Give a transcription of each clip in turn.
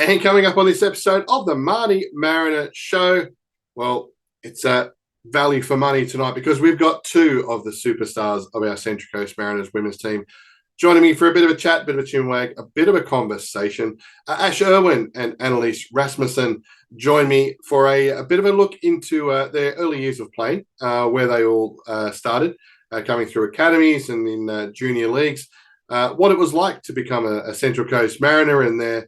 And coming up on this episode of the Marty Mariner Show, well, it's a value for money tonight because we've got two of the superstars of our Central Coast Mariners women's team joining me for a bit of a chat, bit of a chinwag, a bit of a conversation. Ash Irwin and Annalise Rasmussen join me for a bit of a look into their early years of playing, where they all started, coming through academies and in junior leagues, what it was like to become a Central Coast Mariner and their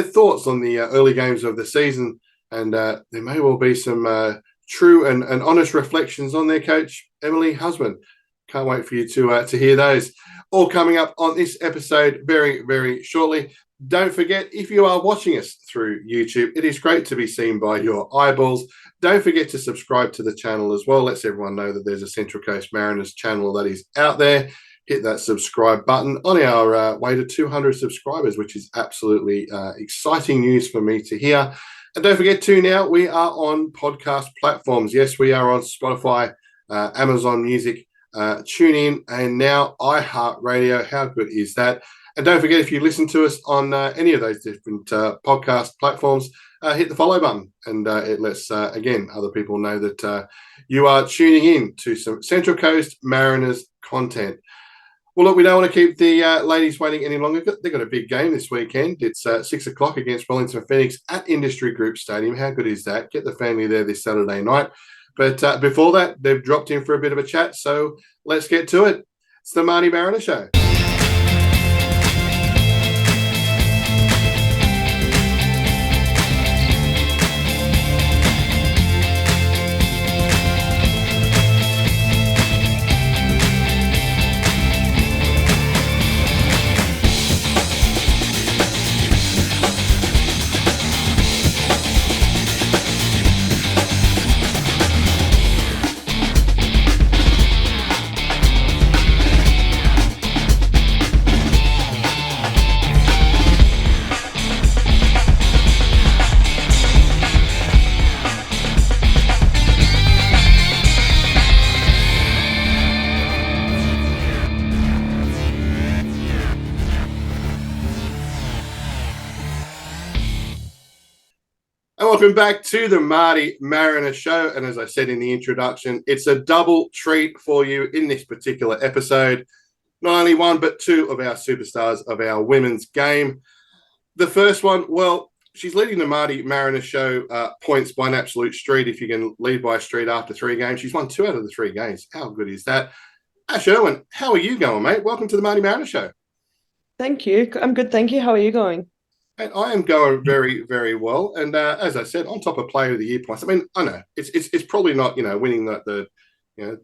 thoughts on the early games of the season. And there may well be some true and honest reflections on their coach, Emily Husband. Can't wait for you to hear those. All coming up on this episode very, very shortly. Don't forget, if you are watching us through YouTube, it is great to be seen by your eyeballs. Don't forget to subscribe to the channel as well. Lets everyone know that there's a Central Coast Mariners channel that is out there. Hit that subscribe button on our way to 200 subscribers, which is absolutely exciting news for me to hear. And don't forget to now, we are on podcast platforms. Yes, we are on Spotify, Amazon Music, TuneIn, and now iHeartRadio. How good is that? And don't forget, if you listen to us on any of those different podcast platforms, hit the follow button, and it lets, again, other people know that you are tuning in to some Central Coast Mariners content. Well, look, we don't want to keep the ladies waiting any longer. They've got a big game this weekend. It's 6 o'clock against Wellington Phoenix at Industry Group Stadium. How good is that? Get the family there this Saturday night. But before that, they've dropped in for a bit of a chat. So let's get to it. It's the Marty Mariner Show. Welcome back to the Marty Mariner Show. And as I said in the introduction, it's a double treat for you in this particular episode. Not only one, but two of our superstars of our women's game. The first one, well, she's leading the Marty Mariner Show points by an absolute street. If you can lead by a street after 3 games, she's won 2 out of the 3 games. How good is that? Ash Irwin, how are you going, mate? Welcome to the Marty Mariner Show. Thank you. I'm good, thank you. How are you going? And I am going very, very well. And as I said, on top of Player of the Year points, I mean, I know it's probably not, winning the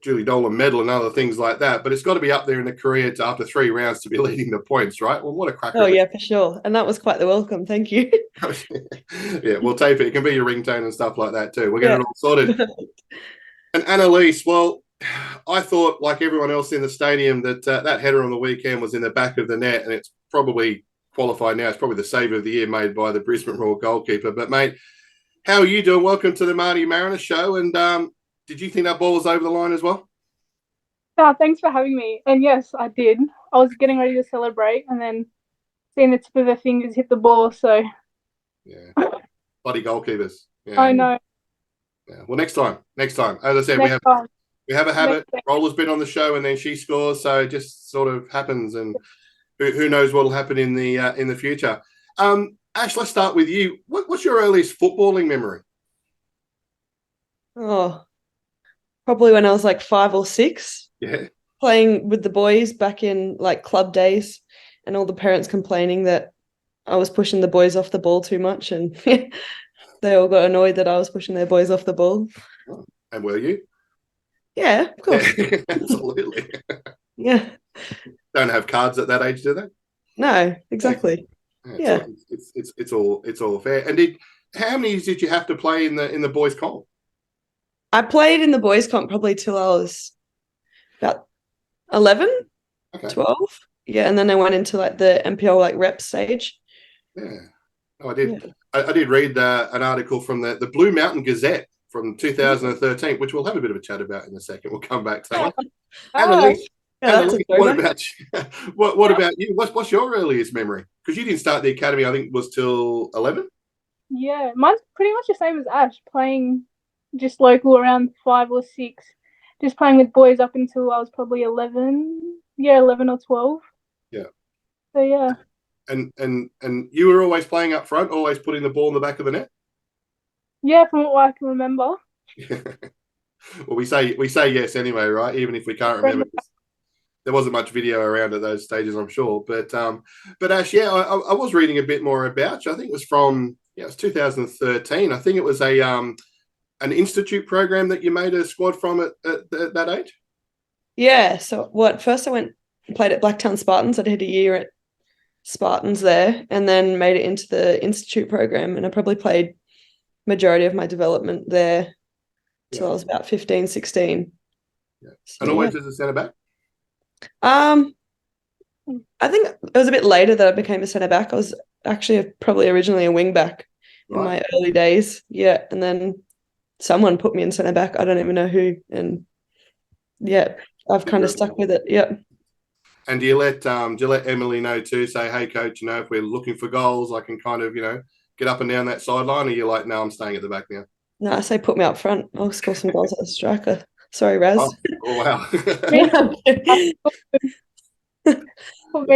Julie Dolan medal and other things like that, but it's got to be up there in the career to after 3 rounds to be leading the points, right? Well, what a cracker. Oh, yeah, for sure. And that was quite the welcome. Thank you. Yeah, we'll tape it. It can be your ringtone and stuff like that too. We'll get it all sorted. And Annalise, well, I thought, like everyone else in the stadium, that that header on the weekend was in the back of the net, and it's probably qualified now. It's probably the save of the year made by the Brisbane Roar goalkeeper. But, mate, how are you doing? Welcome to the Marty Mariner Show. And did you think that ball was over the line as well? Thanks for having me. And yes, I did. I was getting ready to celebrate and then seeing the tip of their fingers hit the ball. So, yeah, bloody goalkeepers. Yeah. I know. Yeah. Well, next time. As I said, we have a habit. Roller's been on the show and then she scores, so it just sort of happens. And who knows what will happen in the future. Ash, let's start with you. What's your earliest footballing memory? Oh, probably when I was like 5 or 6. Yeah. Playing with the boys back in like club days, and all the parents complaining that I was pushing the boys off the ball too much, and they all got annoyed that I was pushing their boys off the ball. And were you? Yeah, of course. Yeah, absolutely. Yeah. Don't have cards at that age, do they? No, exactly. Yeah. It's all fair. And how many years did you have to play in the boys' comp? I played in the boys' comp probably till I was about 11, 12. Yeah, and then I went into like the NPL like rep stage. Yeah. Oh, I did. Yeah. I did read an article from the Blue Mountain Gazette from 2013, which we'll have a bit of a chat about in a second. We'll come back to that. Yeah, that's a Annalise, what throwback. about you? What about you? What's your earliest memory? Because you didn't start the academy, I think, was till 11. Yeah, mine's pretty much the same as Ash, playing just local around 5 or 6, just playing with boys up until I was probably 11. Yeah, 11 or 12. Yeah. So yeah. And you were always playing up front, always putting the ball in the back of the net. Yeah, from what I can remember. Well, we say yes anyway, right? Even if we can't remember. There wasn't much video around at those stages, I'm sure. But Ash, yeah, I was reading a bit more about you. I think it was from it was 2013. I think it was a an institute program that you made a squad from at that age. Yeah. So first I went and played at Blacktown Spartans. I did a year at Spartans there, and then made it into the institute program. And I probably played majority of my development there till I was about 15, 16. Yeah. So, and always as a centre back. I think it was a bit later that I became a centre back. I was actually probably originally a wing back in my early days. Yeah, and then someone put me in centre back. I don't even know who, and yeah, I've kind of stuck with it. Yeah. And do you let Emily know too? Say, hey, coach, if we're looking for goals, I can kind of get up and down that sideline. Or you're like, no, I'm staying at the back now. No, I say put me up front. I'll score some goals as a striker. Sorry, Raz. Oh wow. Put me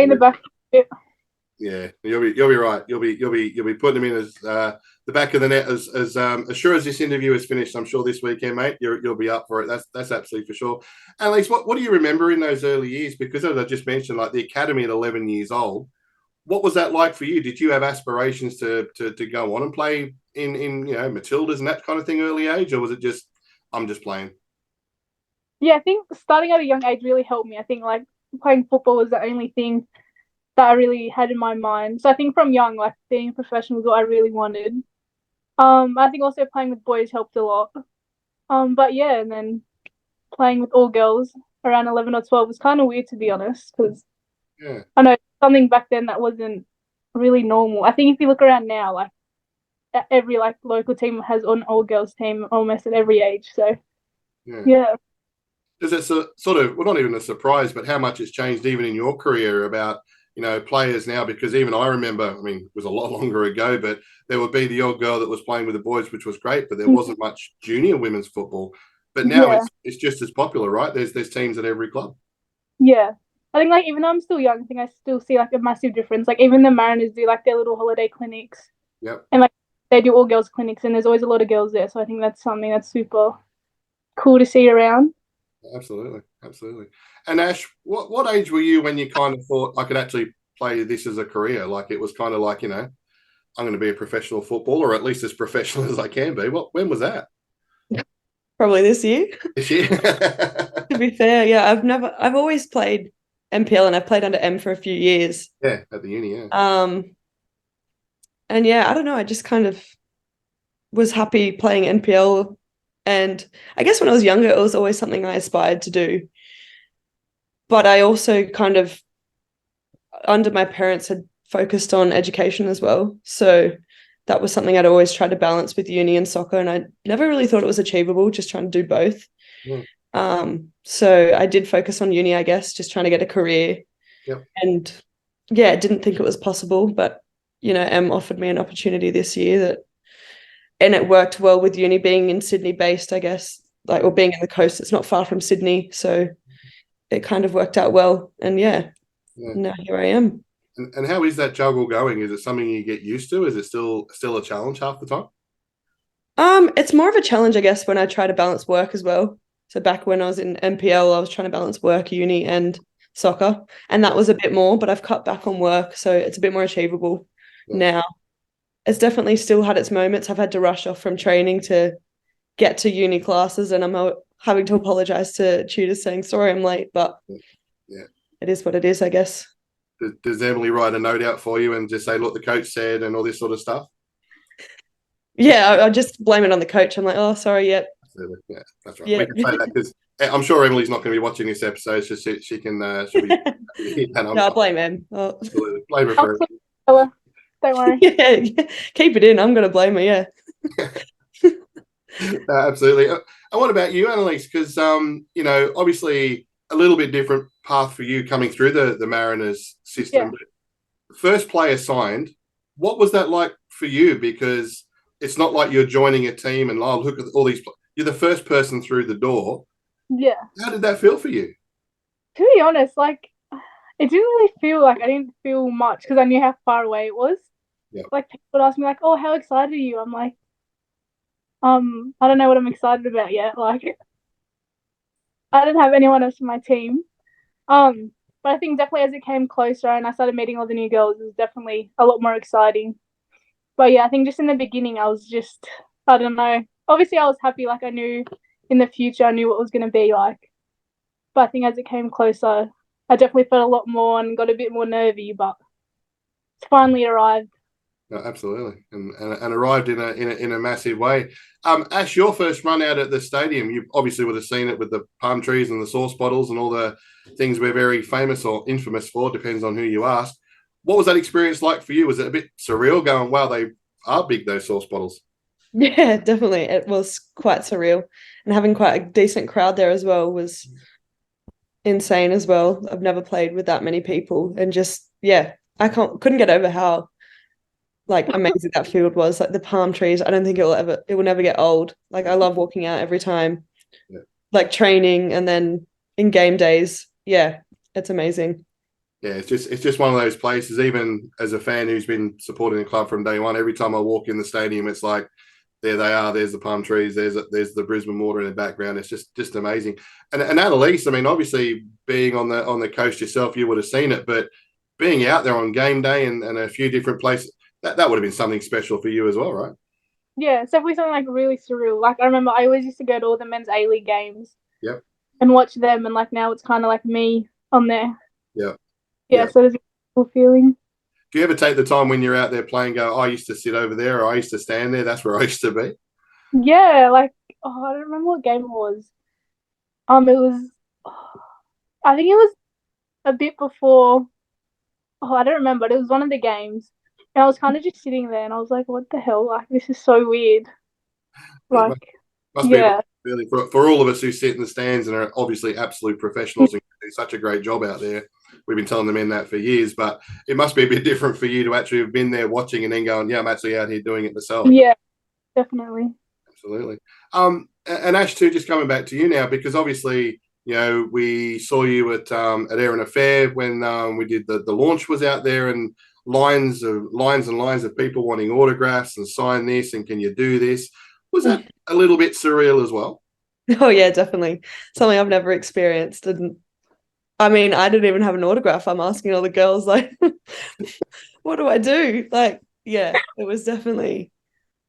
in the back. Yeah, you'll be right. You'll be putting them in as the back of the net as sure as this interview is finished. I'm sure this weekend, mate, you'll be up for it. That's absolutely for sure. Annalise, what do you remember in those early years? Because as I just mentioned, like the academy at 11 years old, what was that like for you? Did you have aspirations to go on and play in Matildas and that kind of thing early age, or was it just I'm just playing? Yeah, I think starting at a young age really helped me. I think like playing football was the only thing that I really had in my mind. So I think from young, like being a professional was what I really wanted. I think also playing with boys helped a lot. But yeah, and then playing with all girls around 11 or 12 was kind of weird, to be honest, because I know something back then that wasn't really normal. I think if you look around now, like every like local team has an all girls team almost at every age. So yeah. Is it sort of, well, not even a surprise, but how much it's changed even in your career about, players now? Because even I remember, I mean, it was a lot longer ago, but there would be the old girl that was playing with the boys, which was great, but there wasn't much junior women's football. But now it's just as popular, right? There's teams at every club. Yeah. I think like even though I'm still young, I think I still see like a massive difference. Like even the Mariners do like their little holiday clinics. Yep. And like they do all girls clinics and there's always a lot of girls there. So I think that's something that's super cool to see around. Absolutely. And Ash, what age were you when you kind of thought I could actually play this as a career? Like it was kind of like, I'm going to be a professional footballer, or at least as professional as I can be. When was that? Probably this year. This year. To be fair, yeah, I've always played NPL and I've played under M for a few years. Yeah, at the uni, yeah. And yeah, I don't know, I just kind of was happy playing NPL. And I guess when I was younger, it was always something I aspired to do. But I also kind of, under my parents, had focused on education as well. So that was something I'd always tried to balance with uni and soccer. And I never really thought it was achievable, just trying to do both. Yeah. So I did focus on uni, I guess, just trying to get a career. Yep. And yeah, didn't think it was possible. But, Em offered me an opportunity this year and it worked well with uni being in Sydney based, I guess, or being in the coast. It's not far from Sydney. So it kind of worked out well. And now here I am. And how is that juggle going? Is it something you get used to? Is it still a challenge half the time? It's more of a challenge, I guess, when I try to balance work as well. So back when I was in NPL, I was trying to balance work, uni, and soccer. And that was a bit more, but I've cut back on work. So it's a bit more achievable now. It's definitely still had its moments. I've had to rush off from training to get to uni classes, and I'm having to apologize to tutors saying, sorry, I'm late, but it is what it is, I guess. Does Emily write a note out for you and just say, look, the coach said, and all this sort of stuff? Yeah, I just blame it on the coach. I'm like, oh, sorry, yeah. Absolutely. Yeah, that's right. Yeah. We can say that because I'm sure Emily's not going to be watching this episode, so she can. She'll be. No, I blame him. Oh. Absolutely, blame her for it. Don't worry. Yeah, keep it in. I'm going to blame her. Yeah. Absolutely. And what about you, Annalise? Because obviously a little bit different path for you coming through the Mariners system. But first player signed, what was that like for you? Because it's not like you're joining a team and, oh, look at all these. You're the first person through the door. Yeah. How did that feel for you? To be honest, like, it didn't really feel like I didn't feel much because I knew how far away it was. Yeah. Like, people would ask me, like, oh, how excited are you? I'm like, I don't know what I'm excited about yet. Like, I didn't have anyone else in my team. But I think definitely as it came closer and I started meeting all the new girls, it was definitely a lot more exciting. But yeah, I think just in the beginning, I was just, I don't know. Obviously, I was happy, like, I knew in the future, I knew what it was going to be like. But I think as it came closer, I definitely felt a lot more and got a bit more nervy, but it's finally arrived. No, absolutely, and arrived in a massive way. Ash, your first run out at the stadium, you obviously would have seen it with the palm trees and the sauce bottles and all the things we're very famous or infamous for, depends on who you ask. What was that experience like for you? Was it a bit surreal going, wow, they are big, those sauce bottles? Yeah, definitely. It was quite surreal. And having quite a decent crowd there as well was insane as well. I've never played with that many people. And just, yeah, I couldn't get over how like amazing that field was. Like the palm trees, I don't think it will never get old. Like I love walking out every time. Yeah. Like training and then in game days. Yeah, it's amazing. Yeah, it's just one of those places. Even as a fan who's been supporting the club from day one, every time I walk in the stadium, it's like there they are. There's the palm trees. There's the Brisbane water in the background. It's just amazing. And Annalise, I mean, obviously being on the coast yourself, you would have seen it, but being out there on game day and a few different places, that would have been something special for you as well, right? Yeah, it's definitely something like really surreal. Like I remember I always used to go to all the men's A-League games. Yep. And watch them, and like now it's kind of like me on there. Yeah. Yeah, so it's a cool feeling. Do you ever take the time when you're out there playing, go, I used to sit over there or I used to stand there? That's where I used to be. Yeah, like, I don't remember what game it was. It was, I think it was a bit before. I don't remember. It was one of the games, and I was kind of just sitting there, and I was like, "What the hell? Like, this is so weird." It Like, must be yeah, really for all of us who sit in the stands and are obviously absolute professionals and do such a great job out there. We've been telling them in that for years, but it must be a bit different for you to actually have been there watching and then going, yeah, I'm actually out here doing it myself. yeah, definitely. Absolutely. And Ash, too, just coming back to you now, because obviously, you know, we saw you at Erin Affair when we did the launch was out there, and lines and lines of people wanting autographs and sign this and can you do this? Was that a little bit surreal as well? Oh yeah, definitely. Something I've never experienced. And I mean, I didn't even have an autograph. I'm asking all the girls, like, what do I do? Like, yeah, it was definitely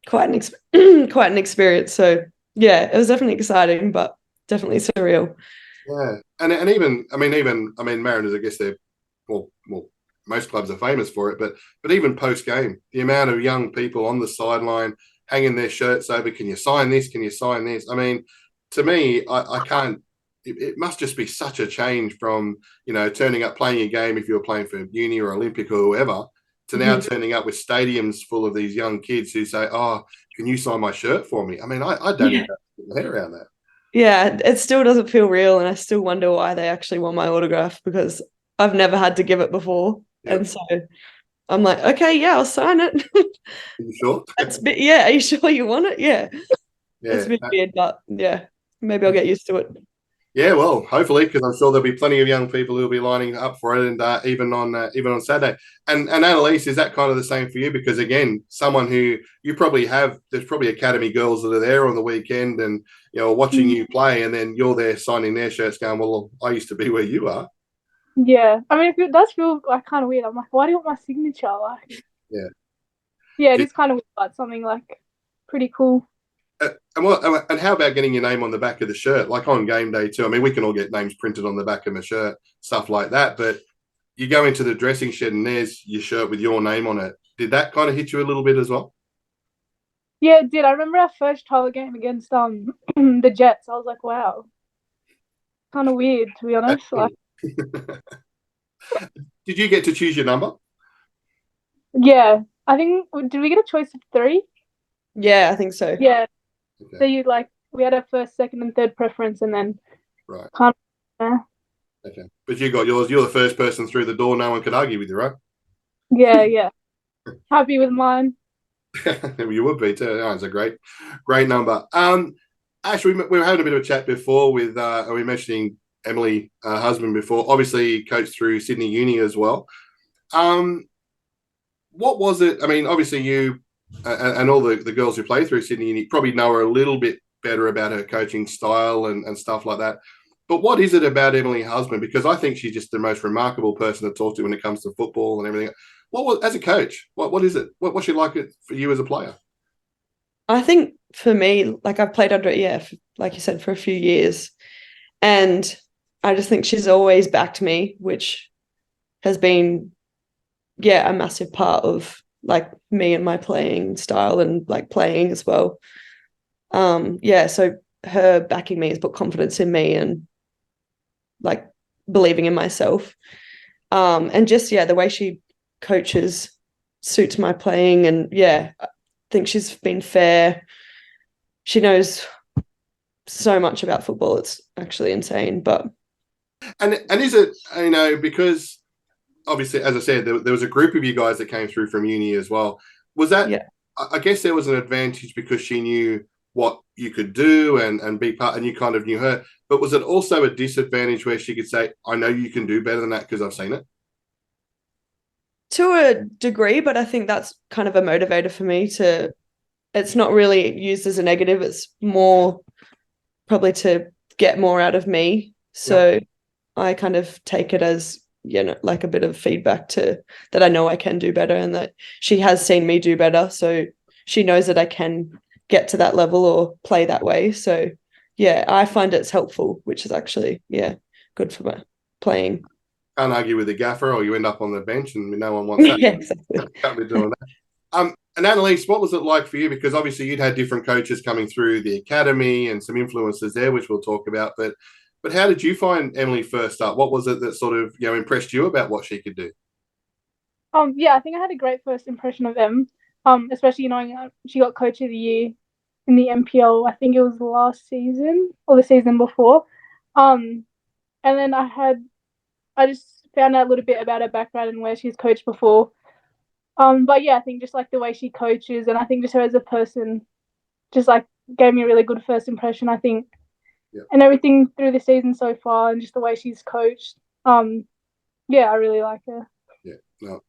quite an experience. So yeah, it was definitely exciting, but definitely surreal. Yeah, and even Mariners, I guess they're well, most clubs are famous for it, but even post game, the amount of young people on the sideline hanging their shirts over, can you sign this? Can you sign this? I mean, to me, I can't. It must just be such a change from turning up playing a game if you were playing for uni or Olympic or whoever to now turning up with stadiums full of these young kids who say, "Oh, can you sign my shirt for me?" I mean, I don't even get my head around that. Yeah, it still doesn't feel real, and I still wonder why they actually want my autograph because I've never had to give it before. Yep. And so I'm like, okay, yeah, I'll sign it. Are you sure? Yeah, are you sure you want it? Yeah. Yeah. It's a bit weird, but yeah, maybe I'll get used to it. Yeah, well, hopefully, because I'm sure there'll be plenty of young people who'll be lining up for it, and even on Saturday. And Annalise, is that kind of the same for you? Because again, someone who you probably have, there's probably academy girls that are there on the weekend, and watching you play, and then you're there signing their shirts, going, "Well, I used to be where you are." Yeah, I mean, it does feel like kind of weird. I'm like, why do you want my signature? Like, Yeah. yeah, it is kind of weird, but something like pretty cool. And how about getting your name on the back of the shirt, like on game day too? I mean, we can all get names printed on the back of a shirt, stuff like that. But you go into the dressing shed and there's your shirt with your name on it. Did that kind of hit you a little bit as well? Yeah, it did. I remember our first trial game against the Jets. I was like, wow, kind of weird to be honest. Like, Did you get to choose your number? yeah, I think did we get a choice of 3? Yeah, I think so. Yeah, Okay. so we had our first, second, and third preference, and then Right. kind of. Okay. But you got yours. You're the first person through the door. No one could argue with you, right? Yeah, yeah. Happy with mine. You would be too. Oh, it's a great number. Actually, we were having a bit of a chat before with, we were mentioning Emily, husband before. Obviously, coached through Sydney Uni as well. What was it? I mean, obviously, you and all the girls who play through Sydney Uni probably know her a little bit better about her coaching style and stuff like that. But what is it about Emily Husband? Because I think she's just the most remarkable person to talk to when it comes to football and everything. What was, as a coach? What is it? What's she like it for you as a player? I think for me, like I've played under EF, like you said, for a few years. And I just think she's always backed me, which has been, yeah, a massive part of like me and my playing style and like playing as well. Yeah, so her backing me has put confidence in me and like believing in myself. And just, yeah, the way she coaches suits my playing. And yeah, I think she's been fair. She knows so much about football. It's actually insane. But And is it, because obviously, as I said, there was a group of you guys that came through from uni as well. Was that? yeah, I guess there was an advantage because she knew what you could do and be part, and you kind of knew her. But was it also a disadvantage where she could say, "I know you can do better than that because I've seen it"? to a degree, but I think that's kind of a motivator for me to, it's not really used as a negative. It's more probably to get more out of me. So Yep. I kind of take it as, like a bit of feedback to that I know I can do better and that she has seen me do better. So she knows that I can get to that level or play that way. So yeah, I find it's helpful, which is actually, yeah, good for my playing. Can't argue with the gaffer, or you end up on the bench, and no one wants that. Yeah, exactly. Can't be doing that. And Annalise, what was it like for you? Because obviously you'd had different coaches coming through the academy and some influences there, which we'll talk about. But how did you find Emily first up? What was it that sort of impressed you about what she could do? Yeah, I think I had a great first impression of Em. Especially knowing she got Coach of the Year in the MPL. I think it was last season or the season before. And then I just found out a little bit about her background and where she's coached before. But yeah, I think just like the way she coaches, and I think just her as a person, just like gave me a really good first impression. I think, Yeah. and everything through the season so far, and just the way she's coached. Yeah, I really like her. Yeah, no,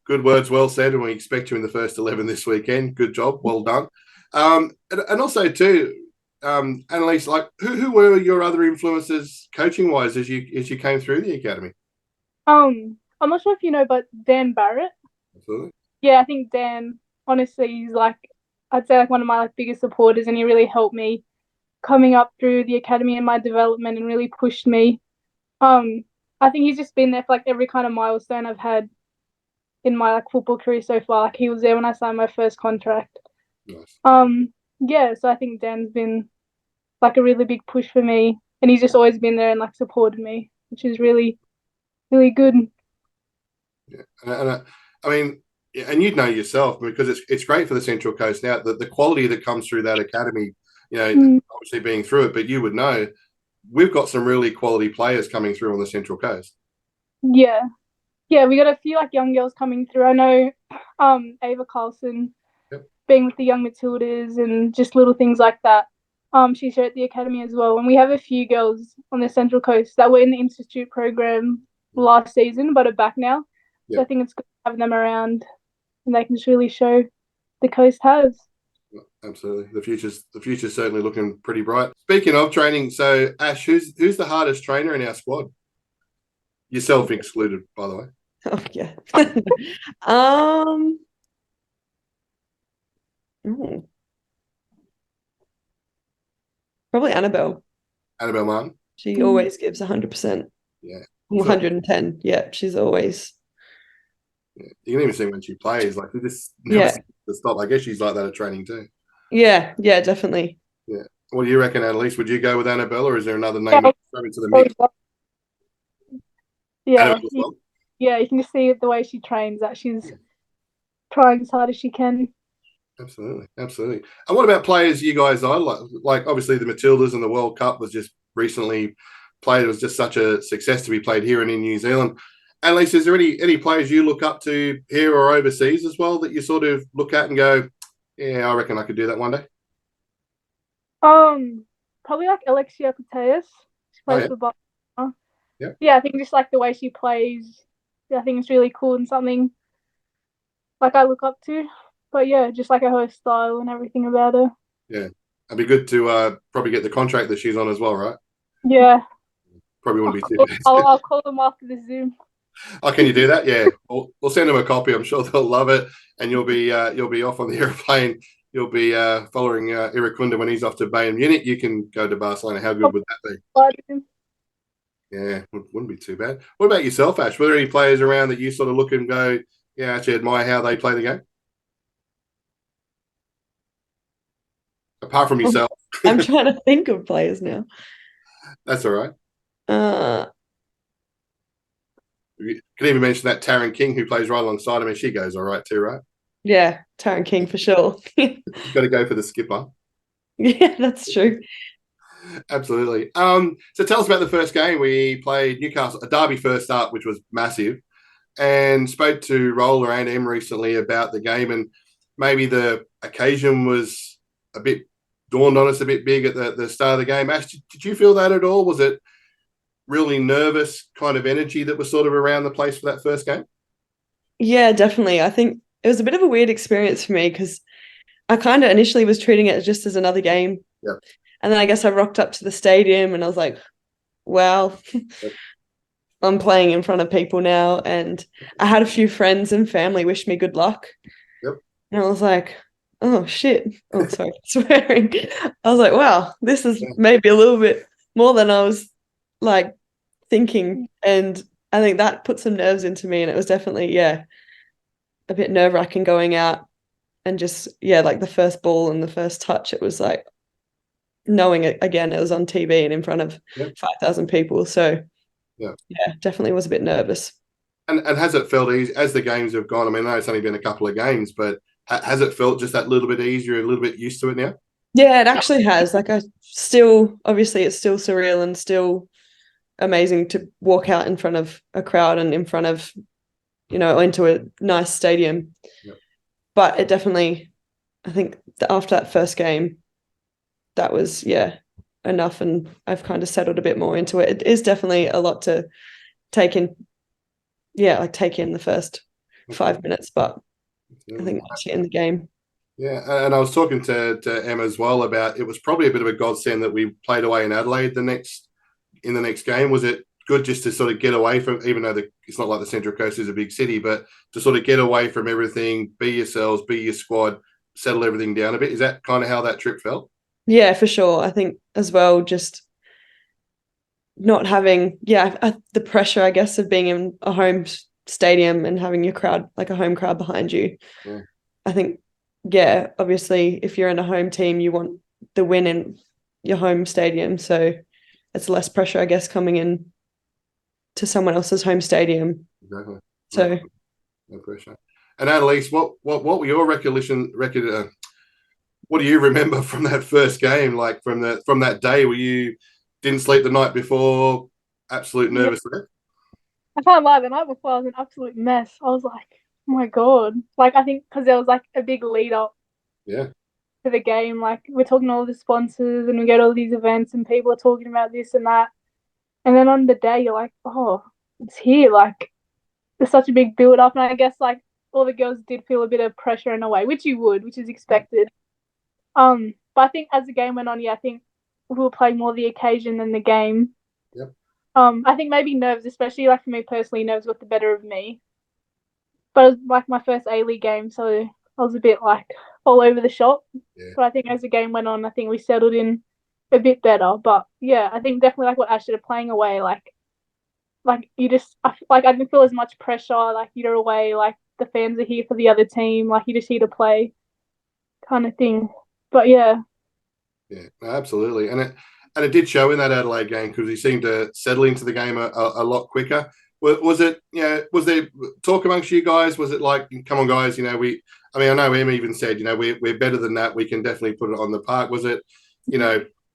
good words, well said. And we expect you in the first 11 this weekend. Good job, well done. And also too, Annalise, like who were your other influences coaching wise as you came through the academy? I'm not sure if you know, but Dan Barrett. Absolutely. Yeah, I think Dan, honestly, he's like, I'd say like one of my like biggest supporters, and he really helped me coming up through the academy and my development and really pushed me. Um, I think he's just been there for like every kind of milestone I've had in my like football career so far. Like he was there when I signed my first contract. Nice. Yeah, so I think Dan's been like a really big push for me, and he's just always been there and like supported me, which is really, really good. Yeah, and I mean, and you'd know yourself because it's great for the Central Coast now. The quality that comes through that academy, obviously being through it, but you would know we've got some really quality players coming through on the Central Coast. Yeah, yeah, we got a few like young girls coming through. I know, Ava Carlson, Yep. being with the young Matildas and just little things like that. She's here at the academy as well, and we have a few girls on the Central Coast that were in the institute program last season, but are back now. So I Yep. think it's good to have them around, and they can just really show the coast has. Absolutely, the future's certainly looking pretty bright. Speaking of training, so Ash, who's the hardest trainer in our squad? Yourself excluded, by the way. Oh yeah. um ooh, Probably Annabelle. Annabelle Martin. She always gives 100%. Yeah. 110. Yeah, she's always. Yeah. You can even see when she plays, like this never Yeah. seems to stop. I guess she's like that at training too. Yeah, yeah, definitely. Yeah. What do you reckon, Annalise? Would you go with Annabelle, or is there another name Yeah, throw into the mix? yeah, Annabelle as well? yeah. You can just see the way she trains that she's trying as hard as she can. Absolutely, absolutely. And what about players you guys are like? Like obviously the Matildas and the World Cup was just recently played. It was just such a success to be played here and in New Zealand. Annalise, is there any players you look up to here or overseas as well that you sort of look at and go, yeah, I reckon I could do that one day? Probably like Alexia Putellas. She Oh, plays yeah. for Barcelona. Yeah. Yeah, I think just like the way she plays, yeah, I think it's really cool and something like I look up to. But yeah, just like her style and everything about her. Yeah. It'd be good to probably get the contract that she's on as well, right? Yeah. Probably I'll wouldn't be too call, bad. I'll call them after the Zoom. Oh, can you do that? Yeah. We'll send them a copy. I'm sure they'll love it. And you'll be off on the airplane. You'll be following Irwin when he's off to Bayern Munich. You can go to Barcelona. How good would that be? Yeah, wouldn't be too bad. What about yourself, Ash? Were there any players around that you sort of look and go, yeah, actually admire how they play the game? Apart from yourself. I'm trying to think of players now. That's all right. Uh, You can even mention that Taryn King who plays right alongside him, and she goes all right too, right? yeah, Taryn King for sure. You've got to go for the skipper. Yeah, that's true. Absolutely. So tell us about the first game. We played Newcastle, a derby first up, which was massive, and spoke to Roller and Em recently about the game, and maybe the occasion was a bit dawned on us a bit big at the start of the game. Ash, did you feel that at all? Was it really nervous kind of energy that was sort of around the place for that first game? Yeah, definitely. I think it was a bit of a weird experience for me because I kind of initially was treating it just as another game. Yeah. And then I guess I rocked up to the stadium and I was like, wow, I'm playing in front of people now. And I had a few friends and family wish me good luck. Yep. And I was like, oh, shit. Oh, sorry, swearing. I was like, wow, this is maybe a little bit more than I was like thinking. And I think that put some nerves into me. And it was definitely, a bit nerve-wracking going out and just, like the first ball and the first touch. It was like, knowing it again, it was on TV and in front of 5,000 people. So definitely was a bit nervous. And has it felt easy as the games have gone? I mean, I know it's only been a couple of games, but has it felt just that little bit easier, a little bit used to it now? Yeah, it actually has. Like obviously it's still surreal and still amazing to walk out in front of a crowd and in front of, into a nice stadium. Yep. But it definitely, I think after that first game, that was, enough. And I've kind of settled a bit more into it. It is definitely a lot to take in. Yeah, like take in the first 5 minutes, but I think once you're in the game. Yeah, and I was talking to Emma as well about it was probably a bit of a godsend that we played away in Adelaide in the next game. Was it good just to sort of get away from, even though it's not like the Central Coast is a big city, but to sort of get away from everything, be yourselves, be your squad, settle everything down a bit? Is that kind of how that trip felt? Yeah, for sure. I think as well, just not having, the pressure, I guess, of being in a home stadium and having your crowd, like a home crowd behind you. Yeah. I think, obviously, if you're in a home team, you want the win in your home stadium. So it's less pressure, I guess, coming in to someone else's home stadium. Exactly. So no pressure. And Annalise, what were your what do you remember from that first game? Like from that day where you didn't sleep the night before, absolute nervous wreck? I can't lie, the night before I was an absolute mess. I was like, oh my God. Like, I think because there was like a big lead up to the game. Like, we're talking to all the sponsors and we go to all these events and people are talking about this and that. And then on the day, you're like, oh, it's here. Like, there's such a big build up. And I guess like all the girls did feel a bit of pressure in a way, which is expected. But I think as the game went on, I think we were playing more the occasion than the game. Yep. I think maybe nerves, especially like for me personally, nerves got the better of me. But it was like my first A-League game, so I was a bit like all over the shop. Yeah. But I think as the game went on, I think we settled in a bit better. But yeah, I think definitely like what Ash said, playing away, like you just I didn't feel as much pressure. Like you're away, like the fans are here for the other team, like you're just here to play, kind of thing. But yeah, absolutely, and it did show in that Adelaide game because he seemed to settle into the game a lot quicker. Was it? Was there talk amongst you guys? Was it like, come on, guys? I know Em even said, we're better than that. We can definitely put it on the park. Was it,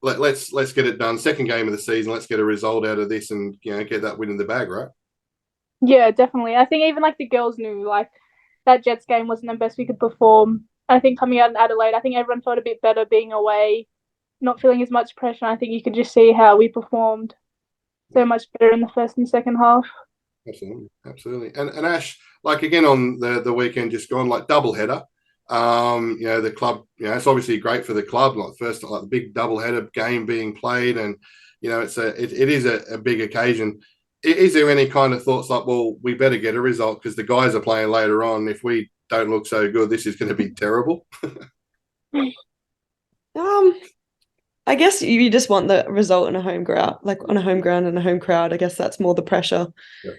let's get it done. Second game of the season. Let's get a result out of this and get that win in the bag, right? Yeah, definitely. I think even like the girls knew like that Jets game wasn't the best we could perform. I think coming out in Adelaide, I think everyone felt a bit better being away, not feeling as much pressure. I think you could just see how we performed so much better in the first and second half. Absolutely. And Ash, like again on the weekend just gone, like double header. The club, it's obviously great for the club. Like first, like the big double header game being played, and it is a big occasion. Is there any kind of thoughts like, well, we better get a result because the guys are playing later on. If we don't look so good, this is going to be terrible. I guess you just want the result in a home ground, like on a home ground and a home crowd. I guess that's more the pressure. Yeah.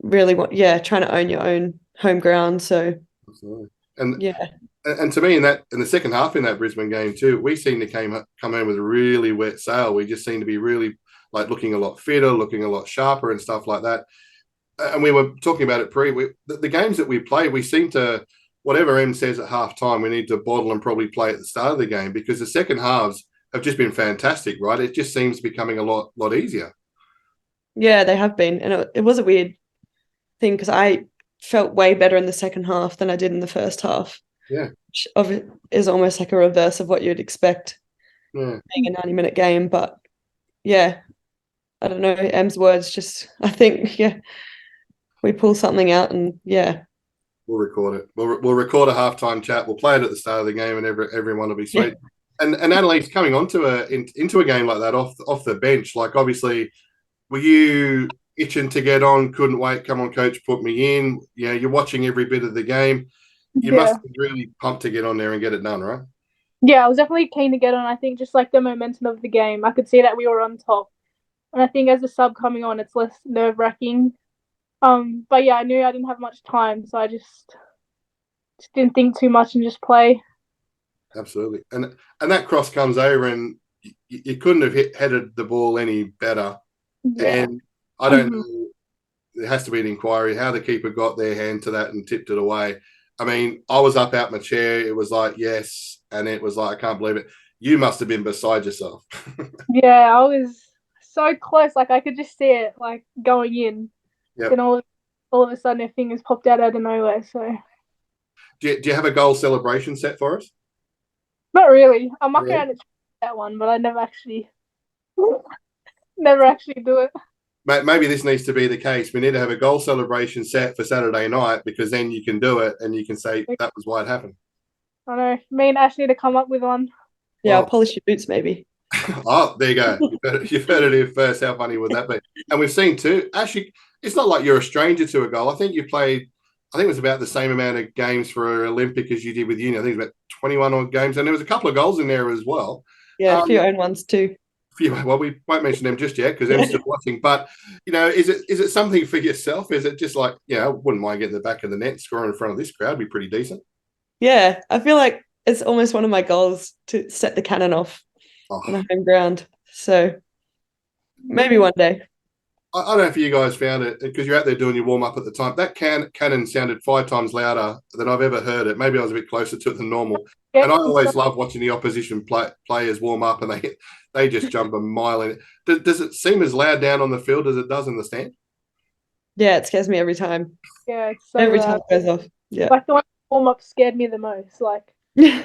Really trying to own your own home ground. So absolutely. And yeah. And to me, in the second half in that Brisbane game too, we seem to come in with a really wet sail. We just seem to be really like looking a lot fitter, looking a lot sharper, and stuff like that. And we were talking about it the games that we play, we seem to, whatever M says at half time, we need to bottle and probably play at the start of the game because the second halves have just been fantastic, right? It just seems becoming a lot easier. Yeah, they have been, and it was a weird thing because I felt way better in the second half than I did in the first half. Yeah, which is almost like a reverse of what you'd expect being a 90-minute game. But yeah, I don't know. Em's words just, I think, we pull something out and we'll record it. We'll record a halftime chat. We'll play it at the start of the game, and everyone will be sweet. Yeah. And Annalise, coming onto into a game like that off the bench, like obviously, were you itching to get on? Couldn't wait. Come on, coach, put me in. You're watching every bit of the game. You must be really pumped to get on there and get it done, right? Yeah, I was definitely keen to get on. I think just like the momentum of the game, I could see that we were on top. And I think as a sub coming on, it's less nerve-wracking. But yeah, I knew I didn't have much time, so I just didn't think too much and just play. Absolutely. And that cross comes over and you couldn't have headed the ball any better. Yeah. And I don't know, there has to be an inquiry how the keeper got their hand to that and tipped it away. I mean, I was up out my chair. It was like, yes. And it was like, I can't believe it. You must have been beside yourself. Yeah, I was so close. Like, I could just see it, like, going in. Yep. Then all of a sudden, their fingers popped out of nowhere. So, do you have a goal celebration set for us? Not really. I'm mucking around at that one, but I never actually do it. Maybe this needs to be the case. We need to have a goal celebration set for Saturday night because then you can do it and you can say that was why it happened. I know. Me and Ash need to come up with one. Yeah, I'll polish your boots maybe. Oh, there you go. You've heard it here first. How funny would that be? And we've seen too, Ashley, it's not like you're a stranger to a goal. I think you played, I think it was about the same amount of games for Olympic as you did with uni. I think it was about 21 odd games. And there was a couple of goals in there as well. Yeah, a few own ones too. Well, we won't mention them just yet because Em's still watching. But, is it something for yourself? Is it just like, I wouldn't mind getting the back of the net, scoring in front of this crowd, would be pretty decent. Yeah, I feel like it's almost one of my goals to set the cannon off on a home ground. So maybe one day. I don't know if you guys found it because you're out there doing your warm up at the time. That cannon sounded 5 times louder than I've ever heard it. Maybe I was a bit closer to it than normal. Yeah, and I always love watching the opposition players warm up and they just jump a mile in. Does it seem as loud down on the field as it does in the stand? Yeah, it scares me every time. Yeah, it's so every loud. time it goes off. Yeah, like the one warm up scared me the most. Like, it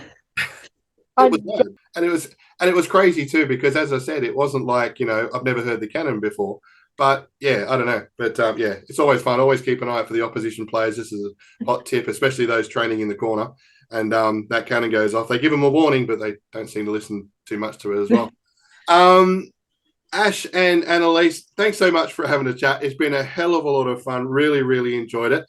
was crazy too because as I said, it wasn't like I've never heard the cannon before. But yeah, I don't know. But it's always fun. Always keep an eye out for the opposition players. This is a hot tip, especially those training in the corner. And that cannon goes off. They give them a warning, but they don't seem to listen too much to it as well. Ash and Annalise, thanks so much for having a chat. It's been a hell of a lot of fun. Really, really enjoyed it.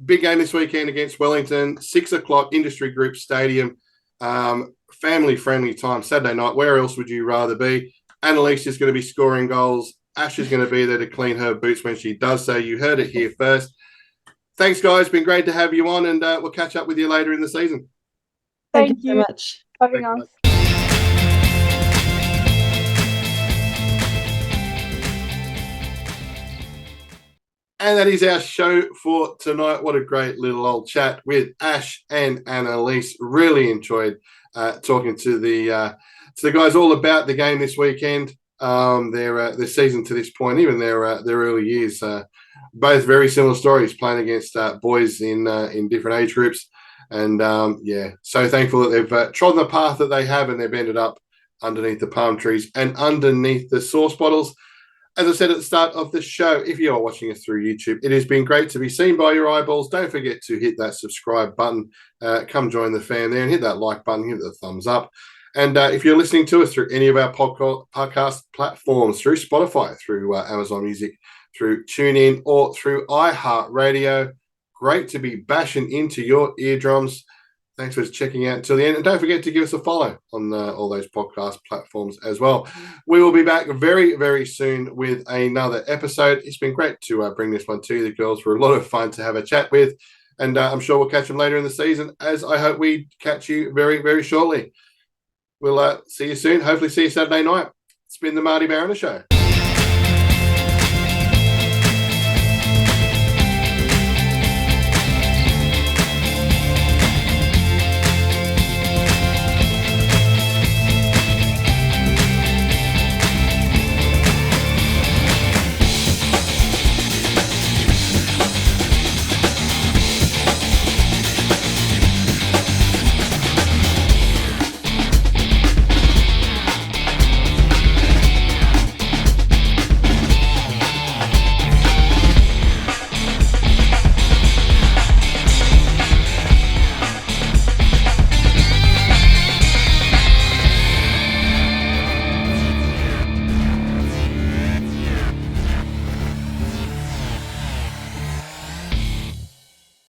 Big game this weekend against Wellington, 6 o'clock, Industry Group Stadium. Family-friendly time, Saturday night. Where else would you rather be? Annalise is going to be scoring goals. Ash is going to be there to clean her boots when she does so. You heard it here first. Thanks, guys. Been great to have you on, and we'll catch up with you later in the season. Thank you so much for having us. And that is our show for tonight. What a great little old chat with Ash and Annalise. Really enjoyed talking to the to the guys all about the game this weekend. Their season to this point, even their early years, both very similar stories, playing against boys in different age groups. And so thankful that they've trodden the path that they have, and they've ended up underneath the palm trees and underneath the sauce bottles. As I said at the start of the show, if you are watching us through YouTube, it has been great to be seen by your eyeballs. Don't forget to hit that subscribe button. Come join the fam there and hit that like button, hit the thumbs up. And if you're listening to us through any of our podcast platforms, through Spotify, through Amazon Music, through TuneIn, or through iHeartRadio, great to be bashing into your eardrums. Thanks for checking out until the end. And don't forget to give us a follow on all those podcast platforms as well. We will be back very, very soon with another episode. It's been great to bring this one to you. The girls were a lot of fun to have a chat with. And I'm sure we'll catch them later in the season, as I hope we catch you very, very shortly. We'll see you soon. Hopefully see you Saturday night. It's been the MartyMariner Show.